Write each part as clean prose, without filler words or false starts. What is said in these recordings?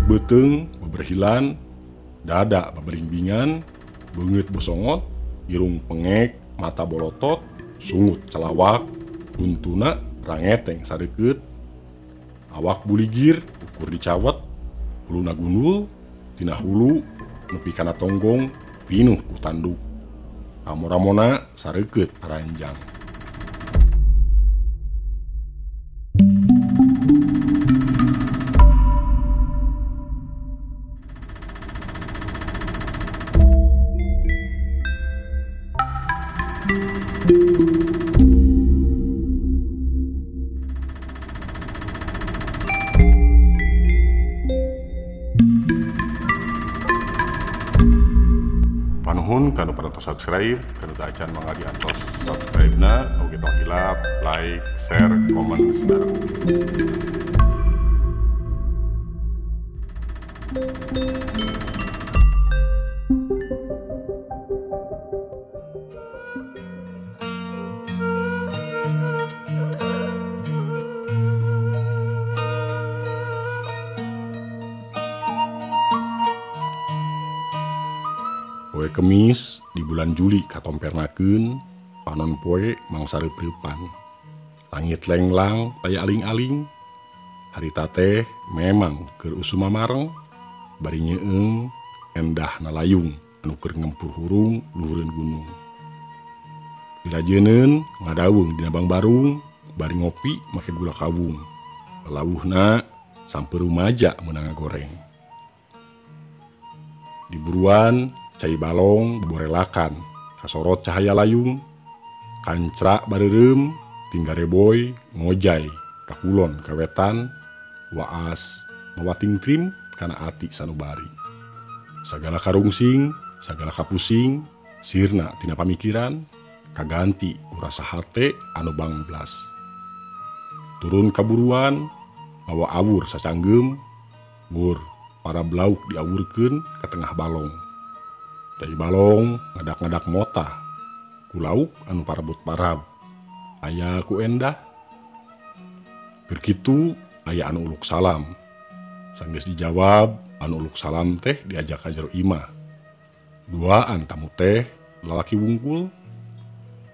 beteng beberhilan, dada baberingbingan, beungeut bosongot, irung pengek, mata bolotot, sungut celawak, untuna rangeteng sadeukeut, awak buligir ukur dicawet, huluna gundul, tina hulu nepi kana tonggong, pinuh ku tanduk. Amor-amona sareukeut ranjang. Panuhun kanu parantos subscribe, kanu teu acan mangga diantos subscribe-na, oge tong hilap, like, share, komen, sedang. Poe Kemis di bulan Juli katompernakeun, panon poe mangsareupeupan. Langit lenglang taya aling-aling, harita teh memang keur usum mamareng, bari nyeueung endah nalayung anu keur ngempur hurung luhureun gunung. Dirajeuneun ngadaweung dina bangbarung, bari ngopi make gula kawung. Lalawuhna sampe rumaja meunang ngagoreng. Di buruan cai balong borelakan, kasorot cahaya layung, kancra bareureum, tinggare boy ngojay, kakulon kawetan, waas mawating trim kana ati sanubari. Sagala karungsing, sagala kapusing, sirna tina pamikiran, kaganti ku rasa hate anu bangblas. Turun kaburuan, mawa awur sacanggeum, wur para blauk diawurkeun ka tengah balong. Cai balong ngadak-ngadak motah, ku lauk anu parabut-parab, aya ku endah. Keur kitu aya anu uluk salam, sanggeus dijawab anu uluk salam teh diajak ka jero imah. Duaan tamu teh lalaki wungkul,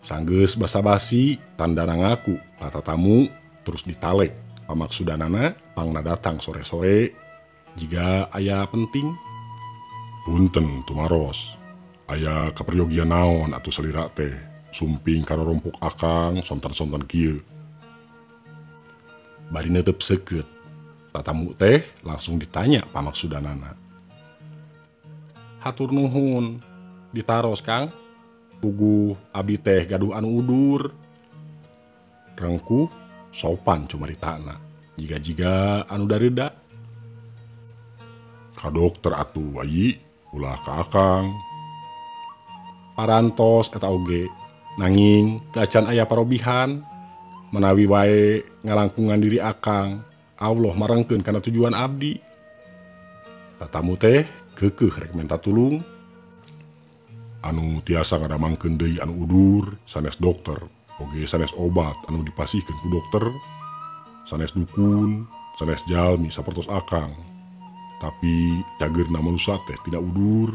sanggeus basa-basi tandana ngaku kata tamu terus ditalek pamaksudanana pangna datang sore-sore jika aya penting. Punten tumaros, aya kaperyogian naon atuh salira teh, sumping karorompok akang sontan-sontan kieu. Bari neuteup seukeut, tatamu teh langsung ditanya pamaksudanana. Hatur nuhun, ditaros Kang, puguh abdi teh gaduh anu udur. Rengkuh sopan cumaritana, jiga-jiga anu dareuda. Ka dokter atuh ayi, ulah ka akang. Parantos eta oge, nanging teu acan aya parobihan, menawi wae ngalangkungan diri akang, Allah marengkeun kana tujuan abdi. Tatamu teh keukeuh rek menta tulung. Anu tiasa ngadamangkeun deui anu udur sanes dokter, oge sanes obat anu dipasihkeun ku dokter, sanes dukun, sanes jalmi sapertos akang. Tapi cageurna manusia teh tina udur,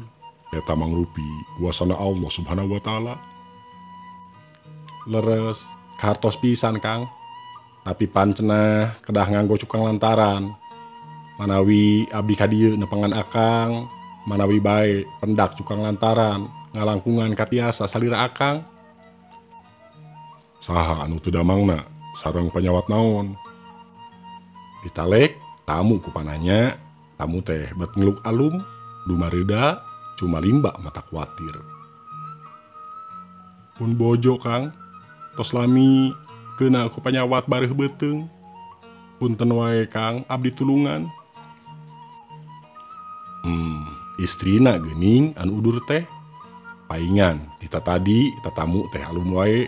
eta mangrupi kuasana Allah Subhanahu wa Ta'ala. Leres, kahartos pisan Kang, tapi pancenah kedah nganggo cukang lantaran. Manawi abdi ka dieu nepangan akang, manawi bae pendak cukang lantaran, ngalangkungan katiasa salira akang. Saha anu teu damangna sareng panyawat naon. Ditalek tamu ku pananya, tamu teh bet ngeluk alum, dumareuda cuma limba mata kuatir. Pun bojo Kang, tos lami keuna ku panyawat bareuh beuteung. Punten wae Kang, abdi tulungan. Istrina geuning anu udur teh paingan dita tadi tatamu teh alum wae.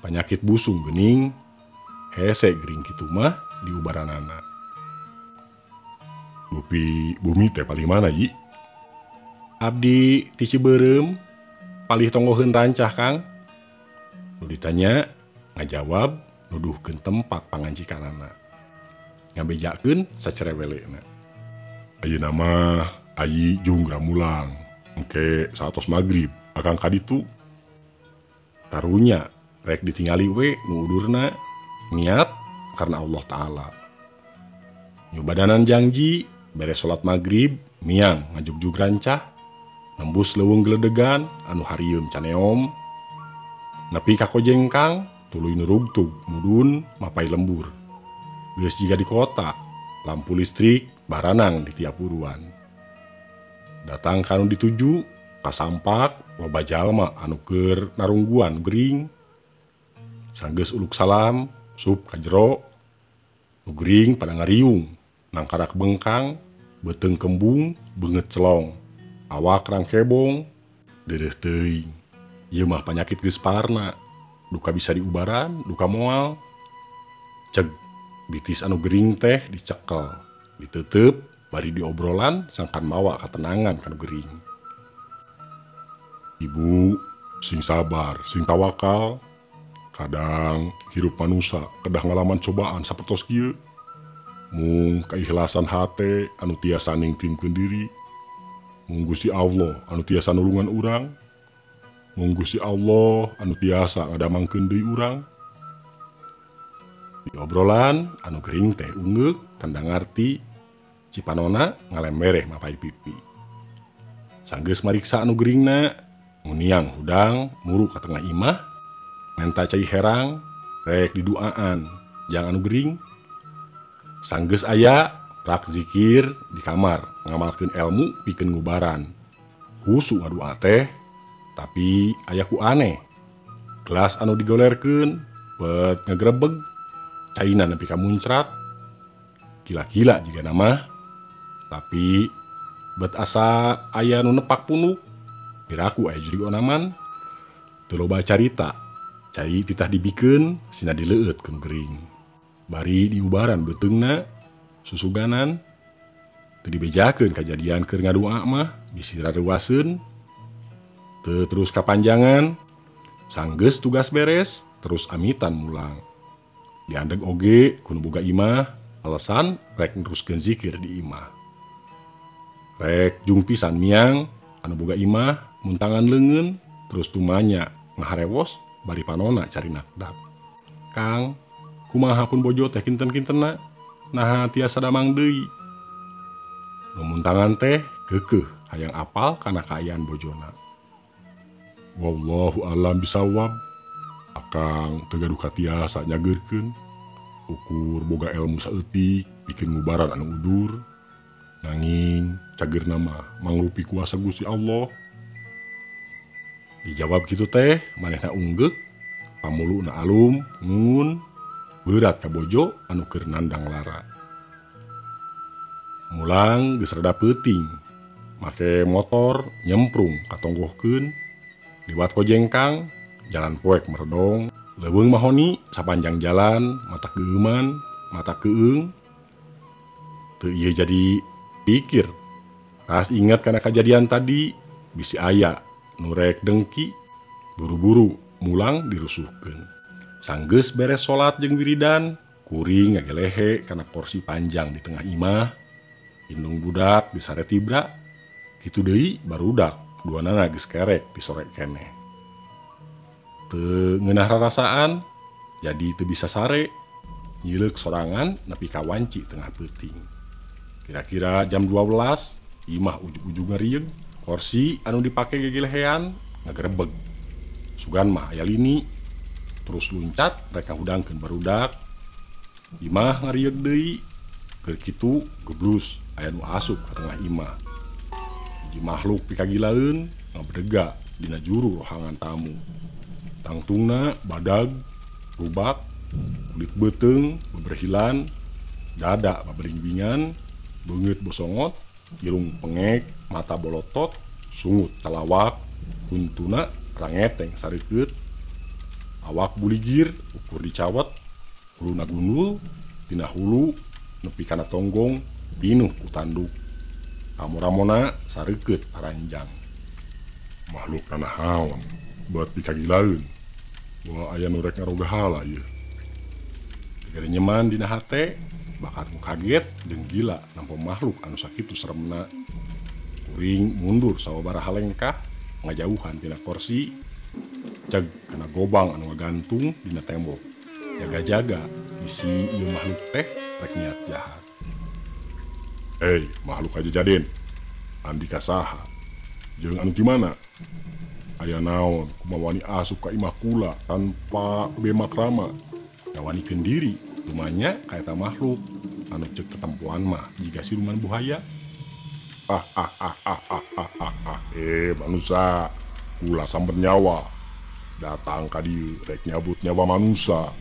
Panyakit busung geuning hese gering kitu mah diubaranana. Bupi bumi teh paling mana Ji? Abdi ti Cibeureum, palih tonggoheun rancah Kang. Nu ditanya ngajawab nuduhkeun tempat pangancikanana, ngabejakeun sacerewelena. Ayeuna mah ayi jeung gramulang engke satos magrib akang kaditu karunya rek ditingali we nu udurna niat karena Allah Ta'ala. Nyubadanan janji beres salat magrib miang ngajugjug rancah nembus leuweung geledegan anu harieum caneom nepi ka Kojengkang tuluy nu rugtug mudun mapai lembur. Geus jiga di kota lampu listrik baranang di tiap uruan. Datang ka anu dituju kasampak loba jalma anu keur narungguan gering. Sanggeus uluk salam sup ka jero nu gering pada ngariung nangkarak bengkang beteung kembung beungeut celong awak rangkebong deureuh teuing. Ieu mah panyakit geus parna duka bisa diubaran duka moal. Ceg bitis anu gering teh dicekel diteuteup bari diobrolan sangkan mawa katenangan kanu gering. Ibu sing sabar sing tawakal kadang hirup manusia kedah ngalaman cobaan sapertos kieu mung keikhlasan hate anu tiasa ningtimkeun diri mung Gusti Allah anu tiasa nulungan urang mung Gusti Allah anu tiasa ngadamangkeun deui urang. Di obrolan anu gering teh ungeuk tanda ngarti cipanona ngalembereh mapai pipi. Sanggeus mariksa anu geringna muniang hudang muru ka tengah imah menta cai herang rek diduaan jang anu gering. Sanggeus aya rak zikir di kamar ngamalkeun ilmu pikeun ngubaran. Husu ngadua teh tapi aya ku aneh. Gelas anu digolerkeun bet ngagrebeg caina nepi ka muncrat. Gila-gila jiga nama tapi bet asa aya nu nepak punuk. Piraku aya jurig onaman teu loba carita cai titah dibikeun sina dileueutkeun gering. Bari diubaran beteungna susuganan teu dibejakeun kajadian keur ngadua mah bisi rareuaseun teu terus kapanjangan. Sanggeus tugas beres terus amitan mulang. Diandeg oge kudu boga imah alasan rek neruskeun zikir di imah. Rek jung pisan miang anu boga imah muntangan leungeun terus tumanya ngaharewos bari panona cari nakdap. Kang, kumaha pun bojo teh kinten-kintenna naha tiasa damang deui. Nu muntangan teh keukeuh hayang apal kana kaayaan bojona. Wallahu a'lam bisawab. Akang teu gaduh katiasa nyageurkeun ukur boga ilmu saeutik pikeun ngubaran anu udur. Nanging cageurna mah mangrupi kuasa Gusti Allah. Dijawab kitu teh manehna unggeuk pamuluna alum ngungun berat ka bojo anu keur nandang lara. Mulang geus rada peuting make motor nyemprung katonggohkeun liwat Kojengkang jalan poek meredong leuweung mahoni sapanjang jalan mata keuman mata keung. Teu ieu jadi pikir ras ingat kana kajadian tadi bisi aya nu rek dengki buru-buru mulang dirusuhkeun. Sanggeus beres salat jeung wiridan kuring ngagelehe kana kursi panjang di tengah imah. Indung budak disare tibra kitu deui barudak duanana geus kerek disorek keneh. Teu ngeunah rarasaan jadi teu bisa sare nyileuk sorangan nepi ka wanci tengah peuting. Kira-kira jam 12 imah ujug-ujug ngarieg kursi anu dipake gegelehean ngagrebeg. Sugan mah aya lini terus luncat rek ngahudangkeun barudak. Imah ngarieg deui keur kitu geblus aya nu asup ka tengah imah. Hiji makhluk pikagilaeun ngabedega dina juru rohangan tamu. Tangtungna badag, rubak, kulit beuteung, beberhilan, dada babelingbingan, beungeut bosongot, irung pengek, mata bolotot, sungut calawak, kuntuna rangeteng sarikeut, awak buligir ukur dicawet, huluna gundul, tina hulu nepi kana tonggong, pinuh ku tanduk. Ramo-ramona sarikeut paranjang. Makhluk tanah haon, buat pikagilaeun. Wah aya nu rek ngaroga hala ieu. Gere nyeman dina hate, bakal ku kaget jeung gila nampo makhluk anu sakitu seremna. Kuring mundur sababaraha lengkah ngajauhan tina kursi, ceg kana gobang anu ngagantung dina tembok. Jaga-jaga bisi ieu makhluk teh rek niat jahat. Makhluk aja jaden, Andika saha? Jeung anu gimana? Aya naon kumawani asup ka imah kula tanpa bemak rama. Ngawanikeun diri, lumanya kaeta makhluk anu cek tetempuan mah jika siluman buaya. Manusia, kula samber nyawa datang ka dieu rek nyabut nyawa manusia.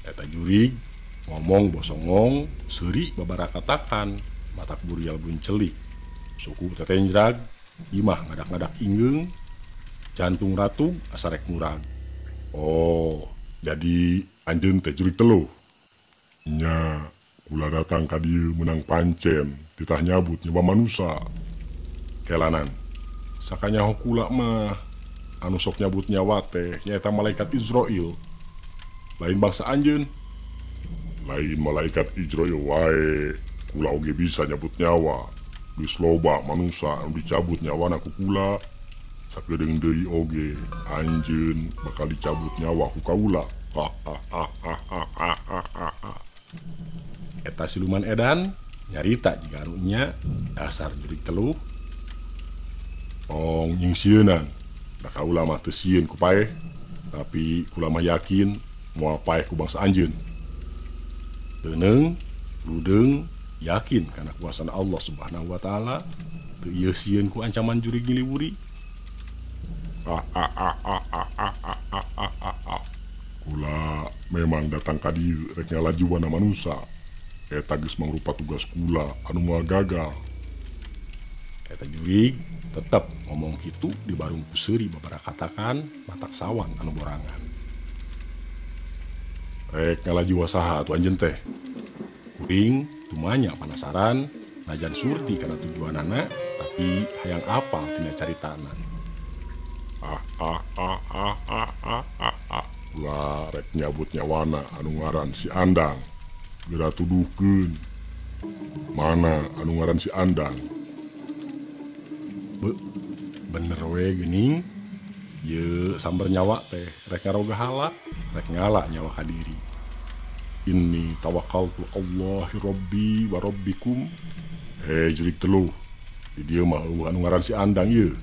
Eta jurig ngomong bosongong seuri babaraha katakan matak burial buncelik. Suku tetenjrag imah ngadak-ngadak ingeung, jantung ratu asa rek murag. Oh, jadi anjeun teh jurig teluh. Nya, kula datang ka dieu menang pancen titah nyabut nyawa manusia. Kelanan, sakanyaho kula mah anu sok nyabut nyawa teh nyaeta malaikat Israil. Lain bangsa anjeun. Lain malaikat Israil wae, kula oge bisa nyabut nyawa. Geus loba manusia anu dicabut nyawana ku kula. Sakedeung deui oge anjeun bakal dicabut nyawa ku kaula. Eta siluman edan nyarita jika anu nya dasar jurig teluh. Ong nyingsieunan, da kaula mah teu sieun ku paeh, tapi kula mah yakin moal paeh ku bangsa anjeun. Teuneung, ludeung, yakin kana kuasana Allah Subhanahu wa taala, teu ieu sieun ku ancaman jurig ngiliwuri. Kula memang datang ka dieu rek nyalajuana manusia. Eta geus mangrupa tugas kula anu moal gagal. Eta jurig tetep ngomong kitu di barung ku seuri babaraha katakan matak sawan anu borangan. Rek ngalajuan saha atuh anjeun teh? Kuring tumanya penasaran najan surti kana tujuanana, tapi hayang apal tina caritana. Kula rek nyabut nyawana anu ngaran si Andang. Geura tuduhkeun. Mana anu ngaran si Andang? Bener we geuning. Ieu samber nyawa teh rek ngaroga hala, rek ngala nyawa ka diri. Inni tawakkaltu Allahi rabbi wa rabbikum. Jurig teluh. Di dieu mah anu ngaran si Andang ieu.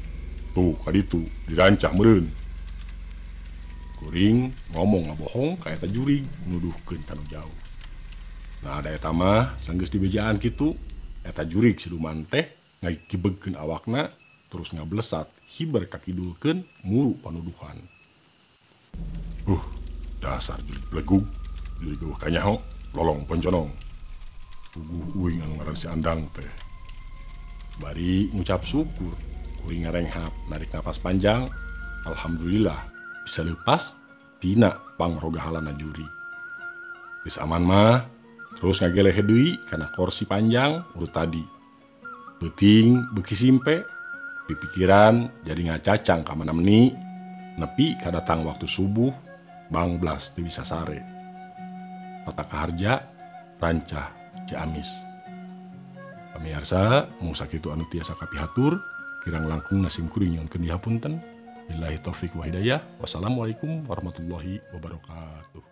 Tuh kaditu dirancak meureun. Kuring ngomong ngabohong ka eta jurig nuduhkeun kanu jauh. Nah da eta mah sanggeus dibejaan kitu, eta jurig siluman teh ngakibegkeun awakna terus ngablesat hiber kakidulkeun muru panuduhan. Dasar jurig plegug, jurig eueuh kanyaho, lolong ponconong. Puguh uing anu ngaran si Andang teh. Bari ngucap syukur, kuring ngarenghap narik napas panjang, alhamdulillah bisa leupas tina pangrogahalana juri. Geus aman mah, terus ngagelehe deui kana kursi panjang urut tadi. Peuting beuki simpe, pipikiran jadi ngacacang ka mana-meni, nepi kadatang waktu subuh, bangblas teu bisa sare. Tata kaharja, rancah, Ciamis. Pamirsa, mun sakitu anu tiasa kapihatur, kirang langkung nasim kuring nyuhunkeun dihapunten. Billahi taufik wa hidayah. Wassalamualaikum warahmatullahi wabarakatuh.